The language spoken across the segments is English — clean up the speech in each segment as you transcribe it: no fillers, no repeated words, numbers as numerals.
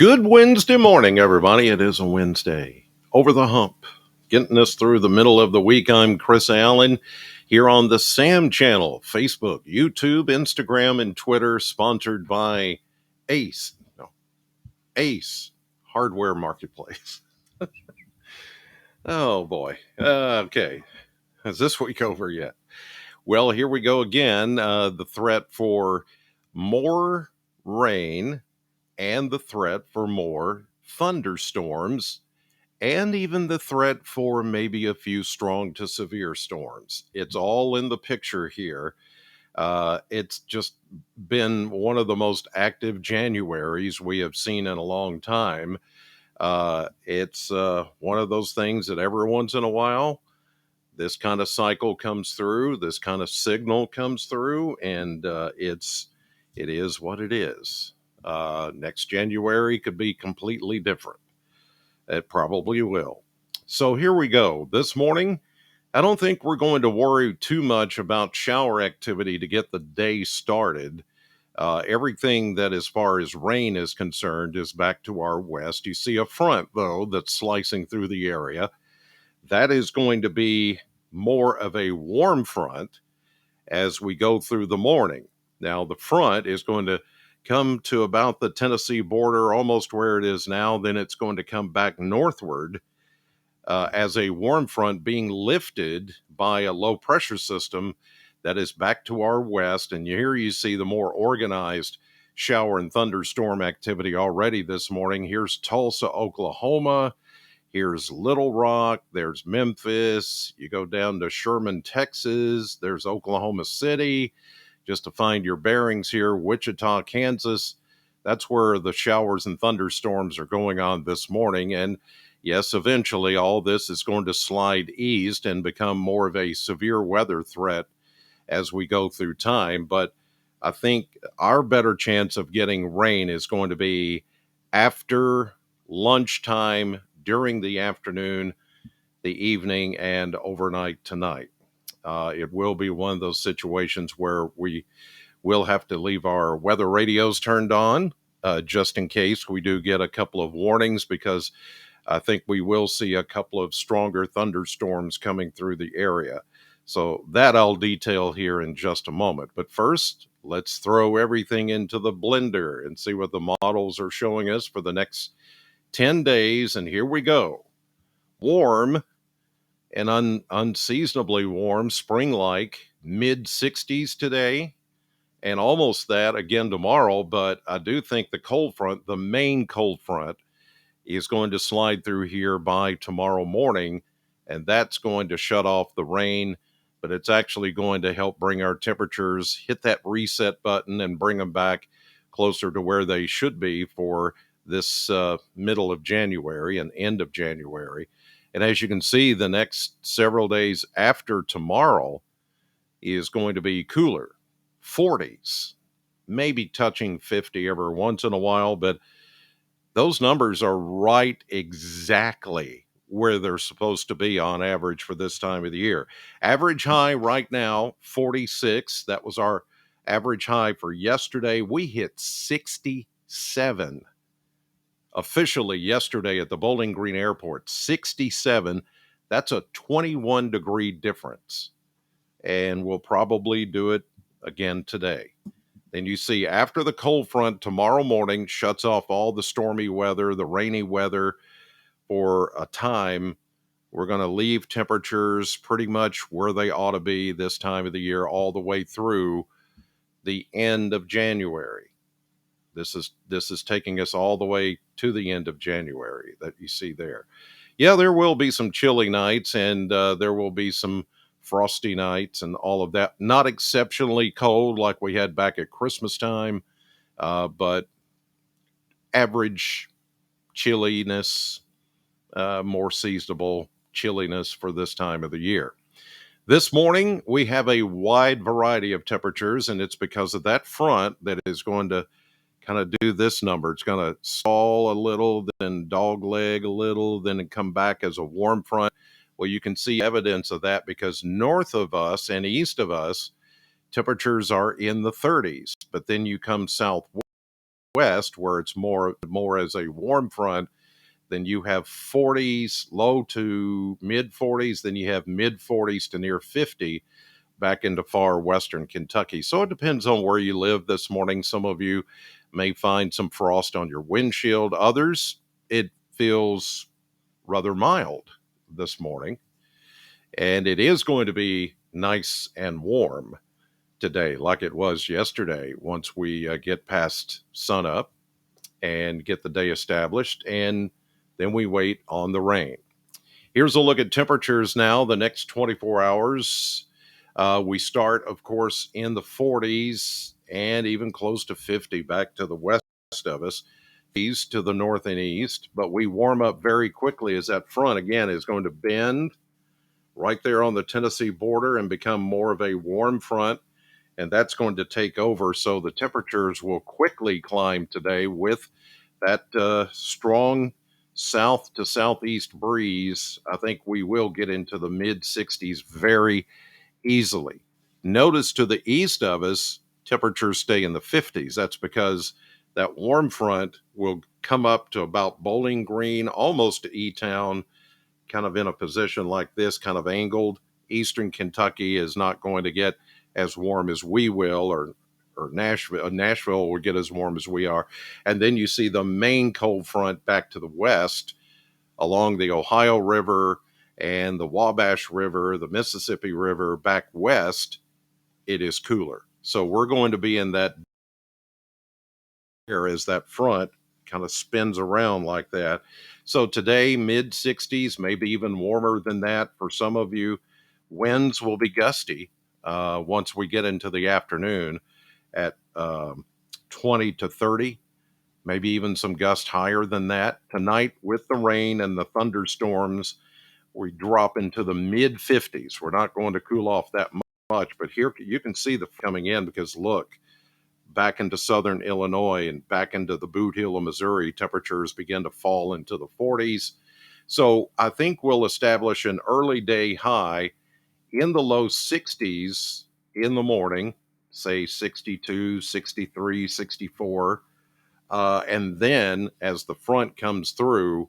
Good Wednesday morning, everybody. It is a Wednesday. Over the hump. Getting us through the middle of the week. I'm Chris Allen here on the SAM channel, Facebook, YouTube, Instagram, and Twitter, sponsored by Ace Hardware Marketplace. Oh boy. Okay. Is this week over yet? Well, here we go again. The threat for more rain and the threat for more thunderstorms, and even the threat for maybe a few strong to severe storms. It's all in the picture here. It's just been one of the most active Januaries we have seen in a long time. It's one of those things that every once in a while, this kind of cycle comes through, this kind of signal comes through, and it is what it is. Next January could be completely different. It probably will. So here we go. This morning, I don't think we're going to worry too much about shower activity to get the day started. Everything that, as far as rain is concerned, is back to our west. You see a front, though, that's slicing through the area. That is going to be more of a warm front as we go through the morning. Now, the front is going to come to about the Tennessee border, almost where it is now. Then it's going to come back northward as a warm front being lifted by a low pressure system that is back to our west. And here you see the more organized shower and thunderstorm activity already this morning. Here's Tulsa, Oklahoma. Here's Little Rock. There's Memphis. You go down to Sherman, Texas. There's Oklahoma City. Just to find your bearings here, Wichita, Kansas. That's where the showers and thunderstorms are going on this morning. And yes, eventually all this is going to slide east and become more of a severe weather threat as we go through time. But I think our better chance of getting rain is going to be after lunchtime, during the afternoon, the evening, and overnight tonight. It will be one of those situations where we will have to leave our weather radios turned on just in case we do get a couple of warnings, because I think we will see a couple of stronger thunderstorms coming through the area. So that I'll detail here in just a moment. But first, let's throw everything into the blender and see what the models are showing us for the next 10 days. And here we go. Warm and unseasonably warm, spring-like, mid-60s today, and almost that again tomorrow. But I do think the cold front, the main cold front, is going to slide through here by tomorrow morning, and that's going to shut off the rain, but it's actually going to help bring our temperatures, hit that reset button, and bring them back closer to where they should be for this middle of January and end of January. And as you can see, the next several days after tomorrow is going to be cooler, 40s, maybe touching 50 every once in a while, but those numbers are right exactly where they're supposed to be on average for this time of the year. Average high right now, 46. That was our average high for yesterday. We hit 67 officially yesterday at the Bowling Green Airport. 67. That's a 21 degree difference. And we'll probably do it again today. Then you see after the cold front tomorrow morning shuts off all the stormy weather, the rainy weather for a time, we're going to leave temperatures pretty much where they ought to be this time of the year all the way through the end of January. This is taking us all the way to the end of January that you see there. Yeah, there will be some chilly nights, and there will be some frosty nights and all of that. Not exceptionally cold like we had back at Christmas time, but average chilliness, more seasonable chilliness for this time of the year. This morning, we have a wide variety of temperatures, and it's because of that front that is going to kind of do this number. It's going to stall a little, then dogleg a little, then come back as a warm front. Well, you can see evidence of that because north of us and east of us, temperatures are in the 30s. But then you come southwest, west, where it's more as a warm front, then you have 40s, low to mid 40s, then you have mid 40s to near 50 back into far western Kentucky. So it depends on where you live this morning. Some of you may find some frost on your windshield. Others, it feels rather mild this morning. And it is going to be nice and warm today, like it was yesterday, once we get past sunup and get the day established. And then we wait on the rain. Here's a look at temperatures now, the next 24 hours. We start, of course, in the 40s and even close to 50 back to the west of us, east to the north and east. But we warm up very quickly as that front, again, is going to bend right there on the Tennessee border and become more of a warm front. And that's going to take over. So the temperatures will quickly climb today with that strong south to southeast breeze. I think we will get into the mid 60s very easily. Notice to the east of us, temperatures stay in the 50s. That's because that warm front will come up to about Bowling Green, almost to E-Town, kind of in a position like this, kind of angled. Eastern Kentucky is not going to get as warm as we will, or Nashville. Nashville will get as warm as we are. And then you see the main cold front back to the west along the Ohio River and the Wabash River, the Mississippi River back west. It is cooler. So we're going to be in that air as that front kind of spins around like that. So today, mid 60s, maybe even warmer than that for some of you. Winds will be gusty once we get into the afternoon at 20 to 30, maybe even some gusts higher than that. Tonight, with the rain and the thunderstorms, we drop into the mid 50s. We're not going to cool off that much, but here you can see the coming in because look, back into southern Illinois and back into the Boot Heel of Missouri, temperatures begin to fall into the 40s. So I think we'll establish an early day high in the low 60s in the morning, say 62, 63, 64. And then as the front comes through,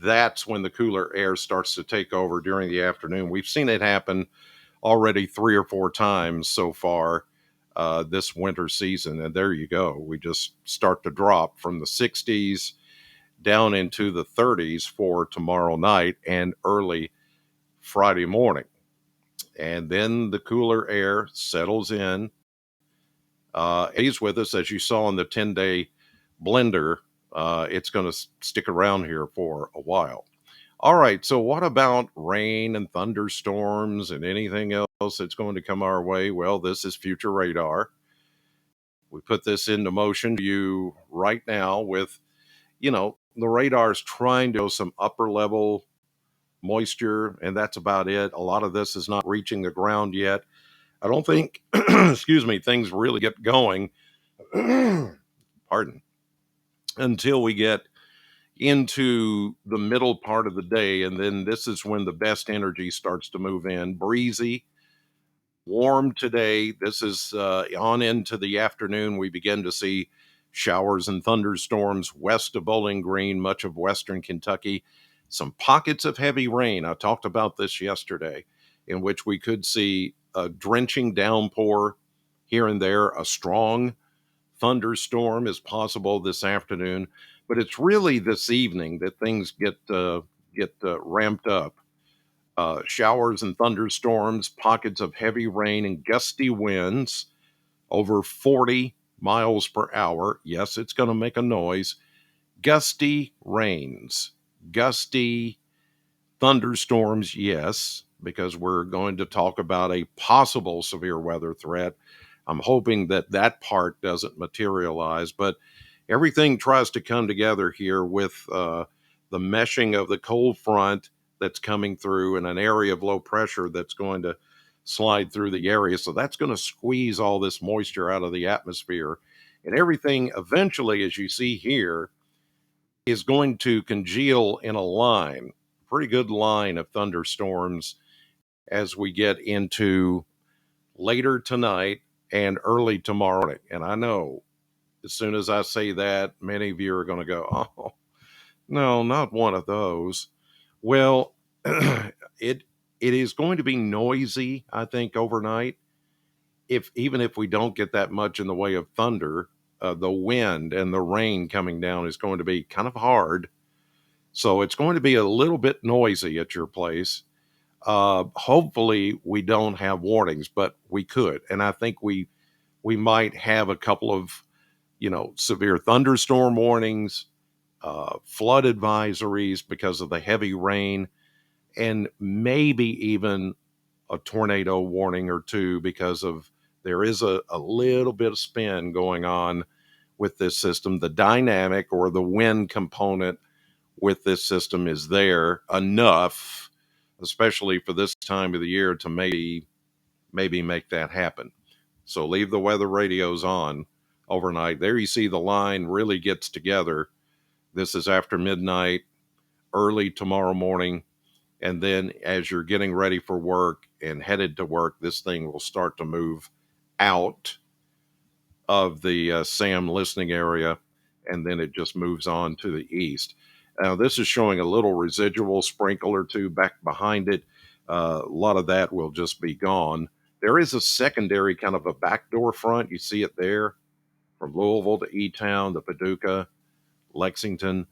that's when the cooler air starts to take over during the afternoon. We've seen it happen already 3 or 4 times so far this winter season. And there you go. We just start to drop from the 60s down into the 30s for tomorrow night and early Friday morning. And then the cooler air settles in. He's with us, as you saw in the 10-day blender. It's going to stick around here for a while. All right, so what about rain and thunderstorms and anything else that's going to come our way? Well, this is future radar. We put this into motion to you right now with, the radar's trying to go some upper level moisture, and that's about it. A lot of this is not reaching the ground yet. I don't think, excuse me, things really get going, pardon, until we get into the middle part of the day. And then this is when the best energy starts to move in. Breezy, warm today. This is on into the afternoon. We begin to see showers and thunderstorms west of Bowling Green, much of western Kentucky. Some pockets of heavy rain. I talked about this yesterday, in which we could see a drenching downpour here and there. A strong thunderstorm is possible this afternoon, but it's really this evening that things get ramped up. Showers and thunderstorms, pockets of heavy rain, and gusty winds over 40 miles per hour. Yes, it's going to make a noise. Gusty rains, gusty thunderstorms, yes, because we're going to talk about a possible severe weather threat. I'm hoping that that part doesn't materialize, but everything tries to come together here with the meshing of the cold front that's coming through and an area of low pressure that's going to slide through the area. So that's going to squeeze all this moisture out of the atmosphere. And everything eventually, as you see here, is going to congeal in a line, pretty good line of thunderstorms as we get into later tonight and early tomorrow morning. And I know as soon as I say that, many of you are going to go, oh, no, not one of those. Well, it it is going to be noisy, I think, overnight. If even if we don't get that much in the way of thunder, the wind and the rain coming down is going to be kind of hard. So it's going to be a little bit noisy at your place. Hopefully, we don't have warnings, but we could, and I think we might have a couple of severe thunderstorm warnings, flood advisories because of the heavy rain, and maybe even a tornado warning or two because of there is a little bit of spin going on with this system. The dynamic or the wind component with this system is there enough, especially for this time of the year, to maybe make that happen. So leave the weather radios on overnight. There you see the line really gets together. This is after midnight, early tomorrow morning. And then as you're getting ready for work and headed to work, this thing will start to move out of the SAM listening area, and then it just moves on to the east. Now, this is showing a little residual sprinkle or two back behind it. A lot of that will just be gone. There is a secondary kind of a backdoor front. You see it there from Louisville to E-Town to Paducah, Lexington.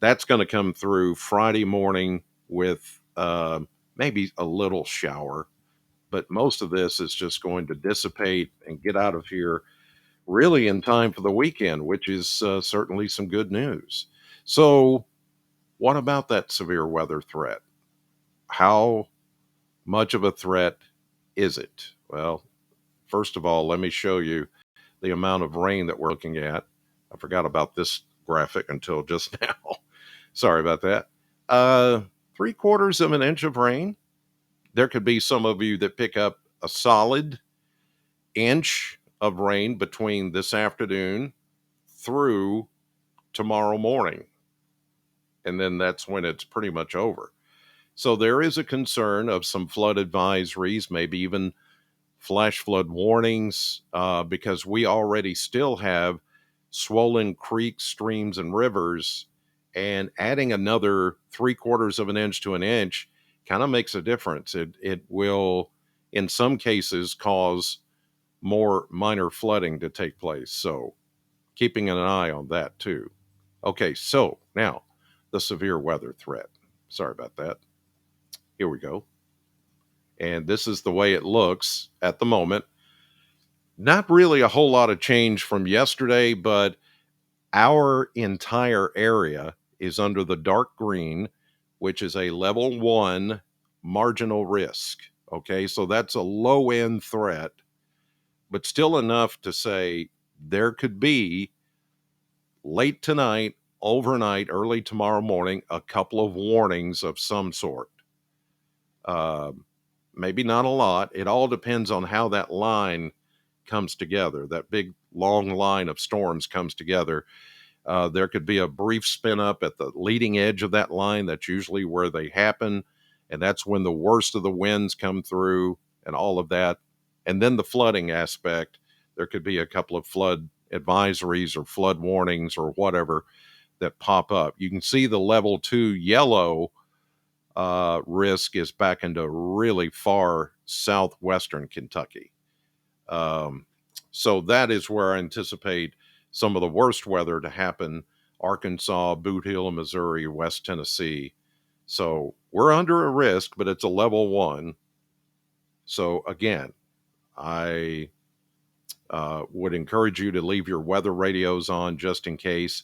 That's going to come through Friday morning with maybe a little shower, but most of this is just going to dissipate and get out of here really in time for the weekend, which is certainly some good news. So, what about that severe weather threat? How much of a threat is it? Well, first of all, let me show you the amount of rain that we're looking at. I forgot about this graphic until just now. Sorry about that. 3/4 of an inch of rain. There could be some of you that pick up a solid inch of rain between this afternoon through tomorrow morning. And then that's when it's pretty much over. So there is a concern of some flood advisories, maybe even flash flood warnings, because we already still have swollen creeks, streams, and rivers. And adding another 3/4 of an inch to an inch kind of makes a difference. It will, in some cases, cause more minor flooding to take place. So keeping an eye on that too. Okay, so now the severe weather threat. Sorry about that. Here we go. And this is the way it looks at the moment. Not really a whole lot of change from yesterday, but our entire area is under the dark green, which is a level 1 marginal risk. Okay, so that's a low end threat, but still enough to say there could be late tonight, overnight, early tomorrow morning, a couple of warnings of some sort. Uh, Maybe not a lot. It all depends on how that line comes together. That big long line of storms comes together. There could be a brief spin up at the leading edge of that line. That's usually where they happen. And that's when the worst of the winds come through and all of that. And then the flooding aspect, there could be a couple of flood advisories or flood warnings or whatever that pop up. You can see the level 2 yellow risk is back into really far southwestern Kentucky. So that is where I anticipate some of the worst weather to happen: Arkansas, Boot Hill, Missouri, West Tennessee. So we're under a risk, but it's a level 1. So again, I would encourage you to leave your weather radios on just in case.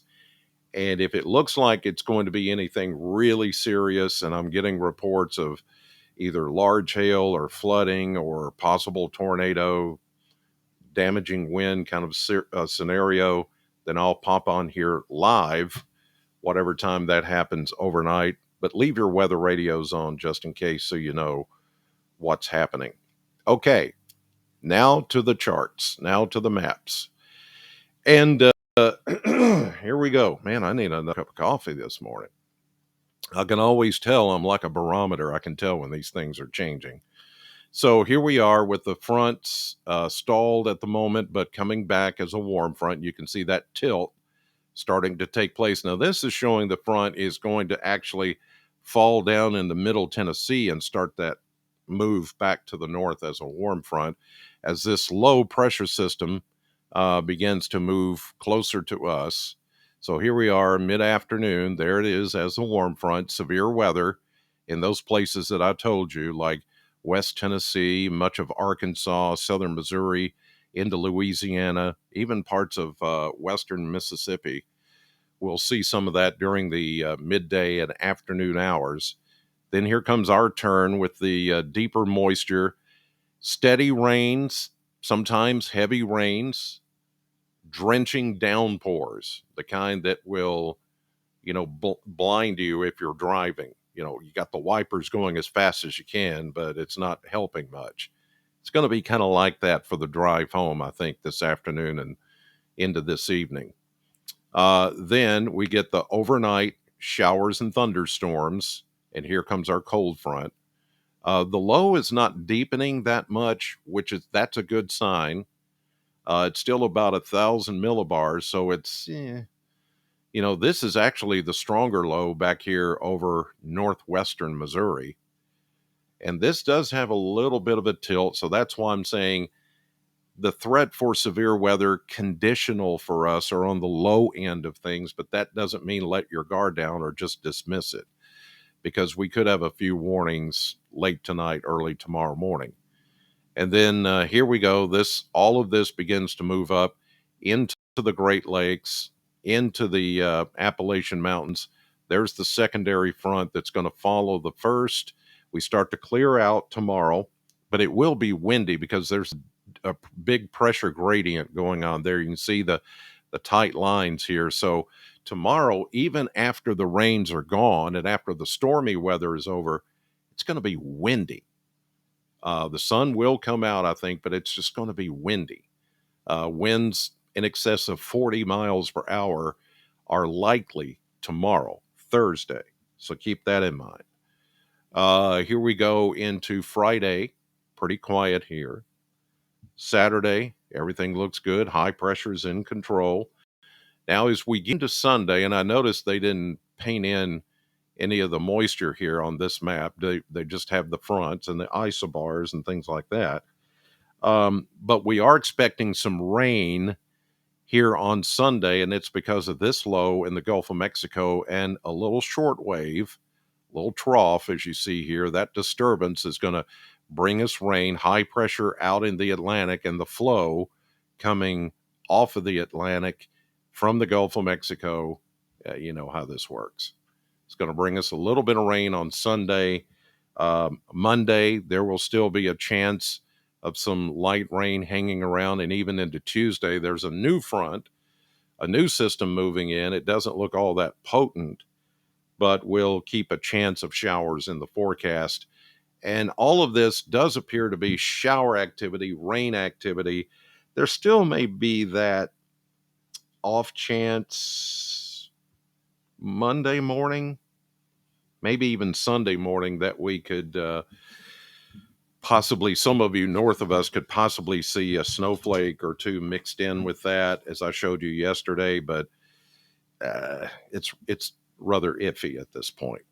And if it looks like it's going to be anything really serious, and I'm getting reports of either large hail or flooding or possible tornado, damaging wind kind of scenario, then I'll pop on here live, whatever time that happens overnight. But leave your weather radios on just in case so you know what's happening. Okay, now to the charts, now to the maps. And here we go. Man, I need another cup of coffee this morning. I can always tell I'm like a barometer. I can tell when these things are changing. So here we are with the fronts stalled at the moment, but coming back as a warm front. You can see that tilt starting to take place. Now, this is showing the front is going to actually fall down in the middle Tennessee and start that move back to the north as a warm front as this low pressure system begins to move closer to us. So here we are mid afternoon. There it is as a warm front, severe weather in those places that I told you, like West Tennessee, much of Arkansas, southern Missouri, into Louisiana, even parts of western Mississippi. We'll see some of that during the midday and afternoon hours. Then here comes our turn with the deeper moisture, steady rains, sometimes heavy rains, drenching downpours, the kind that will, blind you if you're driving. You got the wipers going as fast as you can, but it's not helping much. It's going to be kind of like that for the drive home, I think, this afternoon and into this evening. Then we get the overnight showers and thunderstorms, and here comes our cold front. The low is not deepening that much, that's a good sign. It's still about 1,000 millibars, so this is actually the stronger low back here over northwestern Missouri, and this does have a little bit of a tilt, so that's why I'm saying the threat for severe weather conditional for us are on the low end of things, but that doesn't mean let your guard down or just dismiss it, because we could have a few warnings late tonight, early tomorrow morning. And then here we go. All of this begins to move up into the Great Lakes, into the Appalachian Mountains. There's the secondary front that's going to follow the first. We start to clear out tomorrow, but it will be windy because there's a big pressure gradient going on there. You can see the tight lines here. So tomorrow, even after the rains are gone and after the stormy weather is over, it's going to be windy. The sun will come out, I think, but it's just going to be windy. Winds in excess of 40 miles per hour are likely tomorrow, Thursday. So keep that in mind. Here we go into Friday. Pretty quiet here. Saturday, everything looks good. High pressure is in control. Now, as we get into Sunday, and I noticed they didn't paint in any of the moisture here on this map. They just have the fronts and the isobars and things like that. But we are expecting some rain here on Sunday, and it's because of this low in the Gulf of Mexico and a little short wave, little trough, as you see here. That disturbance is going to bring us rain, high pressure out in the Atlantic, and the flow coming off of the Atlantic from the Gulf of Mexico. You know how this works. It's going to bring us a little bit of rain on Sunday. Monday, there will still be a chance of some light rain hanging around, and even into Tuesday, there's a new front, a new system moving in. It doesn't look all that potent, but will keep a chance of showers in the forecast. And all of this does appear to be shower activity, rain activity. There still may be that off chance Monday morning, maybe even Sunday morning, that we could possibly, some of you north of us could possibly see a snowflake or two mixed in with that, as I showed you yesterday, but it's rather iffy at this point.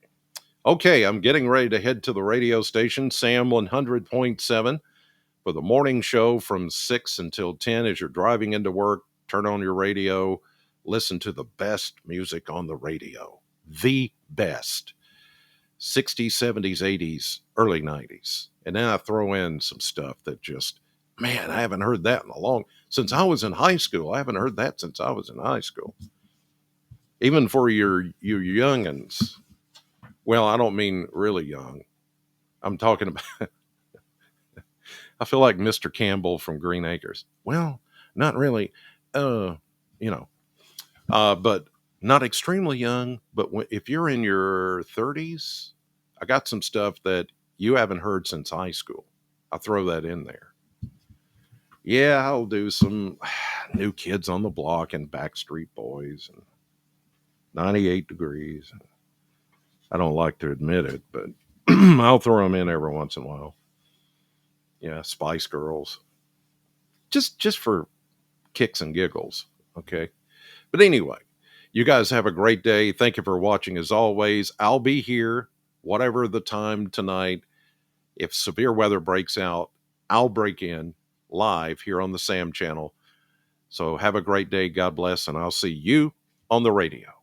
Okay, I'm getting ready to head to the radio station, Sam 100.7, for the morning show from 6 until 10. As you're driving into work, turn on your radio, listen to the best music on the radio. The best. 60s, 70s, 80s, early 90s. And then I throw in some stuff that just, man, I haven't heard that since I was in high school. I haven't heard that since I was in high school. Even for you youngins. Well, I don't mean really young. I'm talking about, I feel like Mr. Campbell from Green Acres. Well, not really, you know, but not extremely young. But if you're in your 30s, I got some stuff that you haven't heard since high school. I'll throw that in there. Yeah, I'll do some New Kids on the Block and Backstreet Boys and 98 Degrees. I don't like to admit it, but I'll throw them in every once in a while. Yeah, Spice Girls. Just for kicks and giggles. Okay. But anyway, you guys have a great day. Thank you for watching as always. I'll be here, whatever the time tonight. If severe weather breaks out, I'll break in live here on the Sam channel. So have a great day. God bless. And I'll see you on the radio.